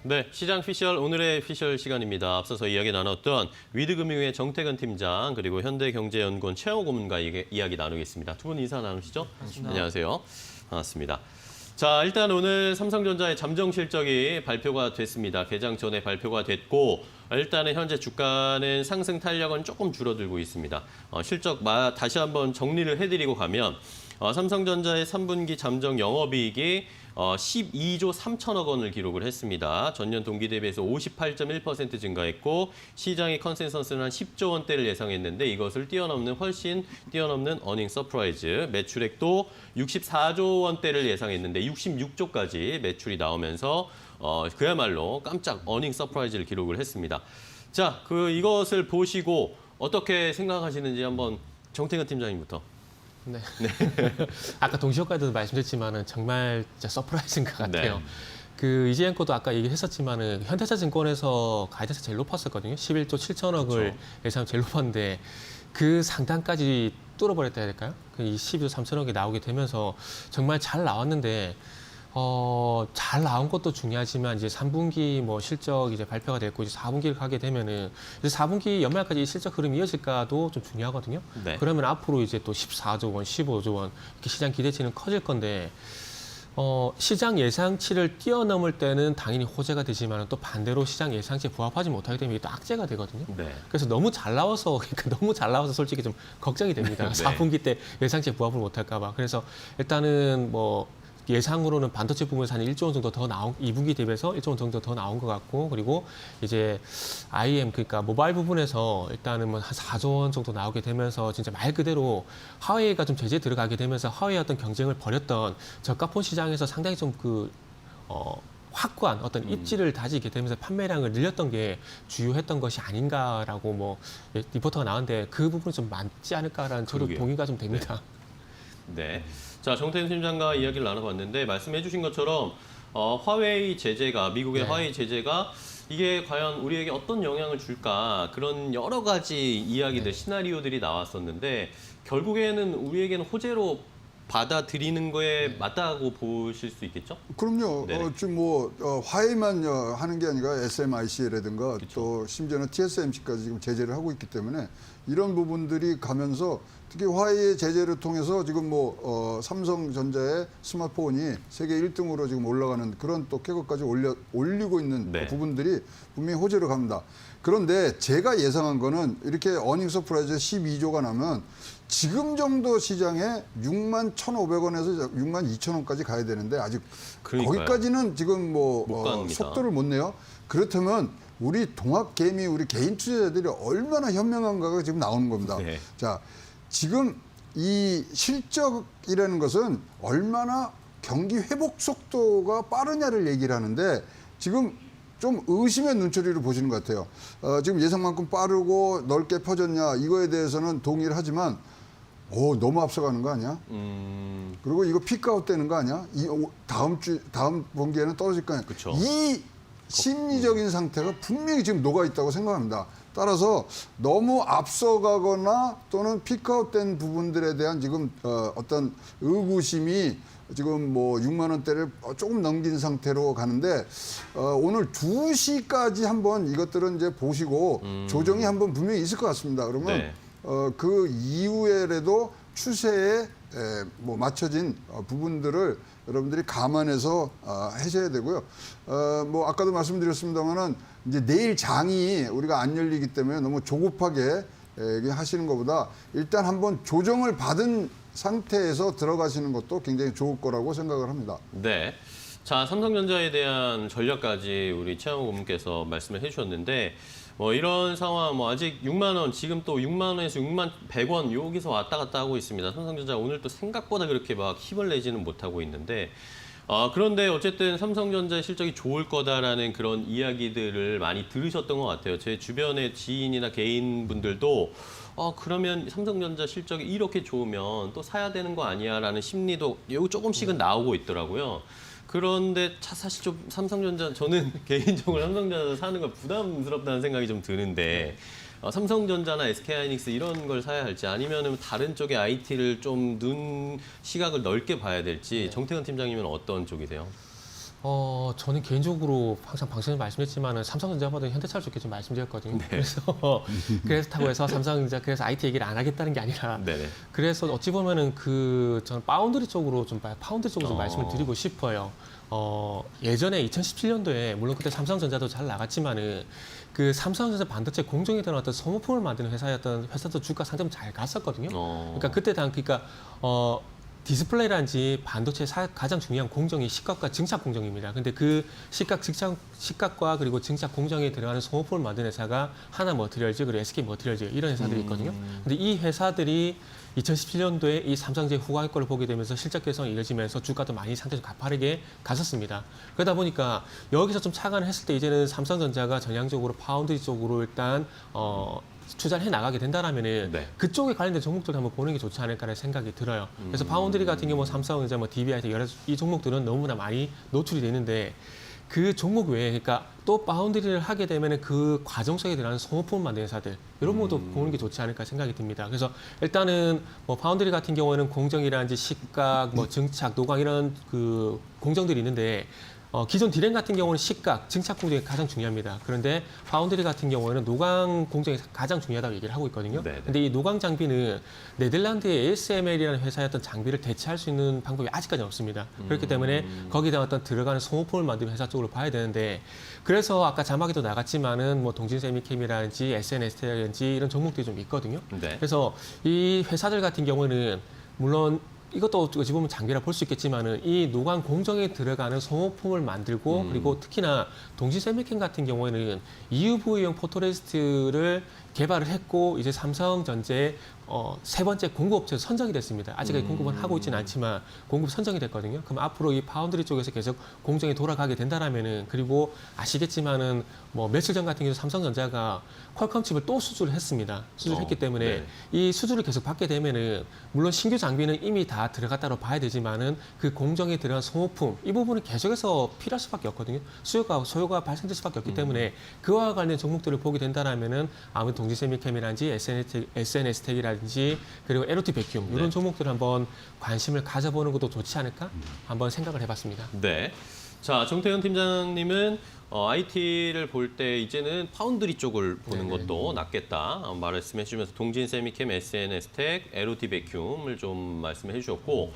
네, 시장 피셜 오늘의 피셜 시간입니다. 앞서서 이야기 나눴던 위드금융의 정태근 팀장 그리고 현대경제연구원 최영호 고문과 이야기 나누겠습니다. 두 분 인사 나누시죠? 반갑습니다. 안녕하세요. 반갑습니다. 자, 일단 오늘 삼성전자의 잠정 실적이 발표가 됐습니다. 개장 전에 발표가 됐고 일단은 현재 주가는 상승 탄력은 조금 줄어들고 있습니다. 실적 다시 한번 정리를 해드리고 가면 삼성전자의 3분기 잠정 영업이익이 12조 3천억 원을 기록을 했습니다. 전년 동기 대비해서 58.1% 증가했고 시장의 컨센서스는 한 10조 원대를 예상했는데 이것을 훨씬 뛰어넘는 어닝 서프라이즈. 매출액도 64조 원대를 예상했는데 66조까지 매출이 나오면서 그야말로 깜짝 어닝 서프라이즈를 기록을 했습니다. 자, 이것을 보시고 어떻게 생각하시는지 한번 정태근 팀장님부터. 네. 아까 동시효과에도 말씀드렸지만은 정말 진짜 서프라이즈인 것 같아요. 네. 이재현 거도 아까 얘기했었지만은 현대차증권에서 가이드에서 제일 높았었거든요. 11조 7천억을 그렇죠. 예상 제일 높았는데 그 상단까지 뚫어버렸다 해야 될까요? 이 12조 3천억이 나오게 되면서 정말 잘 나왔는데 잘 나온 것도 중요하지만 이제 3분기 뭐 실적 이제 발표가 됐고 이제 4분기를 가게 되면은 이제 4분기 연말까지 실적 흐름이 이어질까도 좀 중요하거든요. 네. 그러면 앞으로 이제 또 14조 원, 15조 원 이렇게 시장 기대치는 커질 건데 시장 예상치를 뛰어넘을 때는 당연히 호재가 되지만 또 반대로 시장 예상치에 부합하지 못하게 되면 이게 또 악재가 되거든요. 네. 그래서 너무 잘 나와서 솔직히 좀 걱정이 됩니다. 네. 4분기 때 예상치에 부합을 못할까 봐. 그래서 일단은 뭐 예상으로는 반도체 부분에서 한 1조 원 정도 더 2분기 대비해서 1조 원 정도 더 나온 것 같고, 그리고 이제 IM, 그러니까 모바일 부분에서 일단은 뭐 한 4조 원 정도 나오게 되면서 진짜 말 그대로 화웨이가 좀 제재에 들어가게 되면서 화웨이 어떤 경쟁을 벌였던 저가폰 시장에서 상당히 좀 확고한 어떤 입지를 다지게 되면서 판매량을 늘렸던 게 주요했던 것이 아닌가라고 뭐 리포터가 나왔는데 그 부분이 좀 맞지 않을까라는 저도 그러게요. 동의가 좀 됩니다. 네. 자, 정태근 팀장과 이야기를 나눠봤는데 말씀해 주신 것처럼 화웨이 제재가 미국의 네. 화웨이 제재가 이게 과연 우리에게 어떤 영향을 줄까 그런 여러 가지 이야기들 시나리오들이 나왔었는데 결국에는 우리에게는 호재로 받아들이는 거에 맞다고 보실 수 있겠죠? 그럼요. 네네. 지금 화해만 하는 게 아니라 SMIC라든가 또 심지어는 TSMC까지 지금 제재를 하고 있기 때문에 이런 부분들이 가면서 특히 화해의 제재를 통해서 지금 삼성전자의 스마트폰이 세계 1등으로 지금 올라가는 그런 또 쾌거까지 올리고 있는 네. 부분들이 분명히 호재로 갑니다. 그런데 제가 예상한 거는 이렇게 어닝 서프라이즈 12조가 나면 지금 정도 시장에 6만 1,500원에서 6만 2,000원까지 가야 되는데 아직 그러니까요. 거기까지는 지금 못 갑니다. 속도를 못 내요. 그렇다면 우리 동학개미 우리 개인 투자자들이 얼마나 현명한가가 지금 나오는 겁니다. 네. 자, 지금 이 실적이라는 것은 얼마나 경기 회복 속도가 빠르냐를 얘기를 하는데 지금 좀 의심의 눈초리로 보시는 것 같아요. 지금 예상만큼 빠르고 넓게 퍼졌냐 이거에 대해서는 동의를 하지만 너무 앞서가는 거 아니야? 그리고 이거 피크아웃 되는 거 아니야? 다음 분기에는 떨어질 거 아니야? 그쵸. 이 심리적인 상태가 분명히 지금 녹아 있다고 생각합니다. 따라서 너무 앞서가거나 또는 피크아웃된 부분들에 대한 지금 어떤 의구심이 지금 6만 원대를 조금 넘긴 상태로 가는데 오늘 2시까지 한번 이것들은 이제 보시고 조정이 한번 분명히 있을 것 같습니다. 그러면 네. 그 이후에라도 추세에 맞춰진 부분들을 여러분들이 감안해서 하셔야 되고요. 아까도 말씀드렸습니다만은 이제 내일 장이 우리가 안 열리기 때문에 너무 조급하게 하시는 것보다 일단 한번 조정을 받은 상태에서 들어가시는 것도 굉장히 좋을 거라고 생각을 합니다. 네. 자, 삼성전자에 대한 전략까지 우리 최영호 고문께서 말씀을 해주셨는데 이런 상황 아직 6만 원 지금 또 6만 원에서 6만 100원 여기서 왔다 갔다 하고 있습니다. 삼성전자 오늘 또 생각보다 그렇게 막 힘을 내지는 못하고 있는데 그런데 어쨌든 삼성전자의 실적이 좋을 거다라는 그런 이야기들을 많이 들으셨던 것 같아요. 제 주변의 지인이나 개인분들도 그러면 삼성전자 실적이 이렇게 좋으면 또 사야 되는 거 아니야라는 심리도 조금씩은 나오고 있더라고요. 그런데 사실 좀 삼성전자 저는 개인적으로 삼성전자 사는 거 부담스럽다는 생각이 좀 드는데 삼성전자나 SK하이닉스 이런 걸 사야 할지 아니면 다른 쪽의 IT를 좀 시각을 넓게 봐야 될지 정태근 팀장님은 어떤 쪽이세요? 저는 개인적으로 항상 방송에 말씀했지만은 삼성전자보다 현대차를 좋게 좀 말씀드렸거든요. 네. 그래서 그렇다고 해서 삼성전자 그래서 IT 얘기를 안 하겠다는 게 아니라 네네. 그래서 어찌 보면은 저는 파운드리 쪽으로 좀 말씀을 드리고 싶어요. 예전에 2017년도에 물론 그때 삼성전자도 잘 나갔지만은 그 삼성전자 반도체 공정에 들어간 어떤 소모품을 만드는 회사도 주가 상점 잘 갔었거든요. 그러니까 그때 그러니까 디스플레이란지 반도체 가장 중요한 공정이 식각과 증착 공정입니다. 근데 그 식각과 그리고 증착 공정에 들어가는 소모품을 만드는 회사가 하나 머티리얼즈 그리고 SK 머티리얼즈 이런 회사들이 있거든요. 근데 이 회사들이 2017년도에 이 삼성제 후가 효과를 보게 되면서 실적 개선이 이어지면서 주가도 많이 상대적으로 가파르게 갔었습니다. 그러다 보니까 여기서 좀 착안을 했을 때 이제는 삼성전자가 전향적으로 파운드리 쪽으로 일단 투자를 해 나가게 된다라면은 네. 그쪽에 관련된 종목들을 한번 보는 게 좋지 않을까라는 생각이 들어요. 그래서 파운드리 같은 경우 삼성전자, DBI 여러 이 종목들은 너무나 많이 노출이 되는데 그 종목 외에 그러니까 또 파운드리를 하게 되면은 그 과정 속에 들어가는 소모품 만드는 회사들 이런 것도 보는 게 좋지 않을까 생각이 듭니다. 그래서 일단은 뭐 파운드리 같은 경우에는 공정이라든지 식각, 증착, 노광 이런 그 공정들이 있는데 기존 디램 같은 경우는 식각, 증착 공정이 가장 중요합니다. 그런데 파운드리 같은 경우에는 노광 공정이 가장 중요하다고 얘기를 하고 있거든요. 네네. 근데 이 노광 장비는 네덜란드의 ASML이라는 회사의 어떤 장비를 대체할 수 있는 방법이 아직까지 없습니다. 그렇기 때문에 거기다 어떤 들어가는 소모품을 만드는 회사 쪽으로 봐야 되는데 그래서 아까 자막에도 나갔지만은 뭐 동진세미캠이라든지 SNS라든지 이런 종목들이 좀 있거든요. 네. 그래서 이 회사들 같은 경우는 물론 이것도 어찌 보면 장비라 볼 수 있겠지만은 이 노광 공정에 들어가는 소모품을 만들고 그리고 특히나 동진세미캠 같은 경우에는 EUV용 포토레지스트를 개발을 했고 이제 삼성전자의 세 번째 공급업체로 선정이 됐습니다. 아직까지 공급은 하고 있지는 않지만 공급 선정이 됐거든요. 그럼 앞으로 이 파운드리 쪽에서 계속 공정이 돌아가게 된다라면은 그리고 아시겠지만은 뭐 며칠 전 같은 경우 삼성전자가 퀄컴 칩을 또 수주를 했습니다. 수주했기 때문에 네. 이 수주를 계속 받게 되면은 물론 신규 장비는 이미 다 들어갔다고 봐야 되지만은 그 공정에 들어간 소모품 이 부분은 계속해서 필요할 수밖에 없거든요. 소요가 발생될 수밖에 없기 때문에 그와 관련 종목들을 보게 된다라면은 아무래도 동진세미캠이라든지 SNS텍이라든지 그리고 LOT 백큐 이런 종목들 한번 관심을 가져보는 것도 좋지 않을까 한번 생각을 해봤습니다. 네. 자, 정태현 팀장님은 IT를 볼 때 이제는 파운드리 쪽을 보는 것도 낫겠다 말씀해 주시면서 동진세미캠, SNS텍, LOT 백큐음을 좀 말씀해 주셨고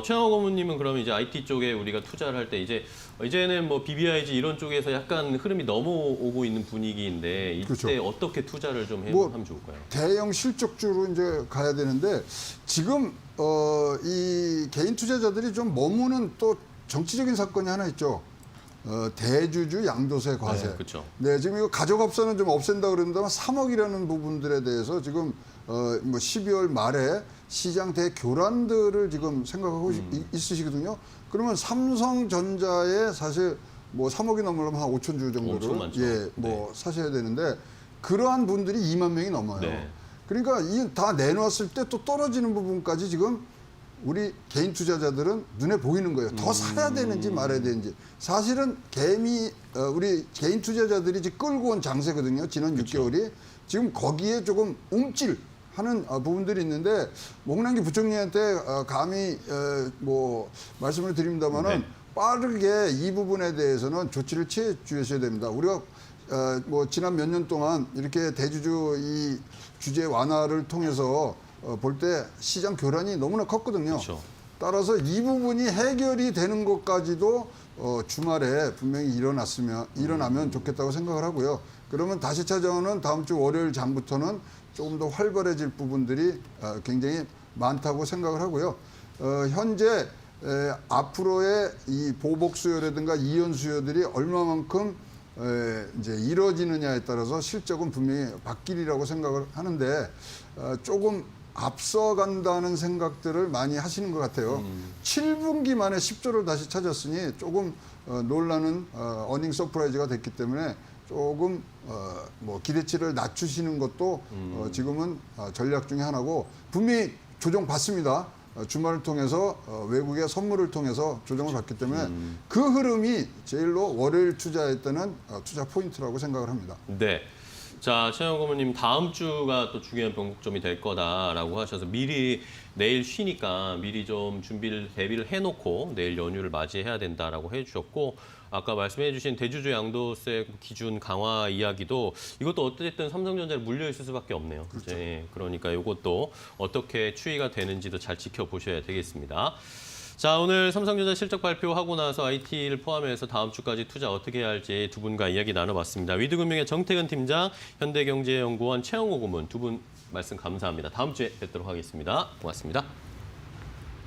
최영호 고문님은 그럼 이제 IT 쪽에 우리가 투자를 할 때 이제는 뭐 BBIG 이런 쪽에서 약간 흐름이 넘어오고 있는 분위기인데 이때 그렇죠. 어떻게 투자를 좀 하면 좋을까요? 대형 실적주로 이제 가야 되는데 지금 이 개인 투자자들이 좀 머무는 또 정치적인 사건이 하나 있죠. 대주주 양도세 과세. 네, 그렇죠. 네, 지금 이거 가족합산은 좀 없앤다 그러는데만 3억이라는 부분들에 대해서 지금 뭐 12월 말에 시장 대교란들을 지금 생각하고 있으시거든요. 그러면 삼성전자에 사실 뭐 3억이 넘으려면 한 5천 주 엄청 정도를 많죠. 뭐 사셔야 되는데 그러한 분들이 2만 명이 넘어요. 네. 그러니까 이 다 내놓았을 때 또 떨어지는 부분까지 지금 우리 개인 투자자들은 눈에 보이는 거예요. 더 사야 되는지 말아야 되는지. 사실은 우리 개인 투자자들이 지금 끌고 온 장세거든요. 지난 6개월이. 지금 거기에 조금 움찔하는 부분들이 있는데 목남기 부총리한테 감히 뭐 말씀을 드립니다만은 네. 빠르게 이 부분에 대해서는 조치를 취해 주셔야 됩니다. 우리가 뭐 지난 몇 년 동안 이렇게 대주주 이 규제 완화를 통해서 볼 때 시장 교란이 너무나 컸거든요. 그렇죠. 따라서 이 부분이 해결이 되는 것까지도 주말에 분명히 일어나면 좋겠다고 생각을 하고요. 그러면 다시 찾아오는 다음 주 월요일 장부터는 조금 더 활발해질 부분들이 굉장히 많다고 생각을 하고요. 현재 앞으로의 이 보복 수요라든가 이연 수요들이 얼마만큼 이제 이루어지느냐에 따라서 실적은 분명히 바뀌리라고 생각을 하는데 조금 앞서간다는 생각들을 많이 하시는 것 같아요. 7분기 만에 10조를 다시 찾았으니 조금 놀라는 어닝 서프라이즈가 됐기 때문에 조금 뭐 기대치를 낮추시는 것도 지금은 전략 중에 하나고 분명히 조정 받습니다. 주말을 통해서 외국의 선물을 통해서 조정을 받기 때문에 그 흐름이 제일로 월요일 투자에 때는 투자 포인트라고 생각을 합니다. 네. 자, 최영 고모님 다음 주가 또 중요한 변곡점이 될 거다라고 하셔서 미리 내일 쉬니까 미리 좀 대비를 해놓고 내일 연휴를 맞이해야 된다라고 해주셨고 아까 말씀해주신 대주주 양도세 기준 강화 이야기도 이것도 어쨌든 삼성전자를 물려 있을 수밖에 없네요. 그렇죠. 네, 그러니까 이것도 어떻게 추이가 되는지도 잘 지켜보셔야 되겠습니다. 자, 오늘 삼성전자 실적 발표하고 나서 IT를 포함해서 다음 주까지 투자 어떻게 해야 할지 두 분과 이야기 나눠봤습니다. 위드금융의 정태근 팀장, 현대경제연구원 최영호 고문 두 분 말씀 감사합니다. 다음 주에 뵙도록 하겠습니다. 고맙습니다.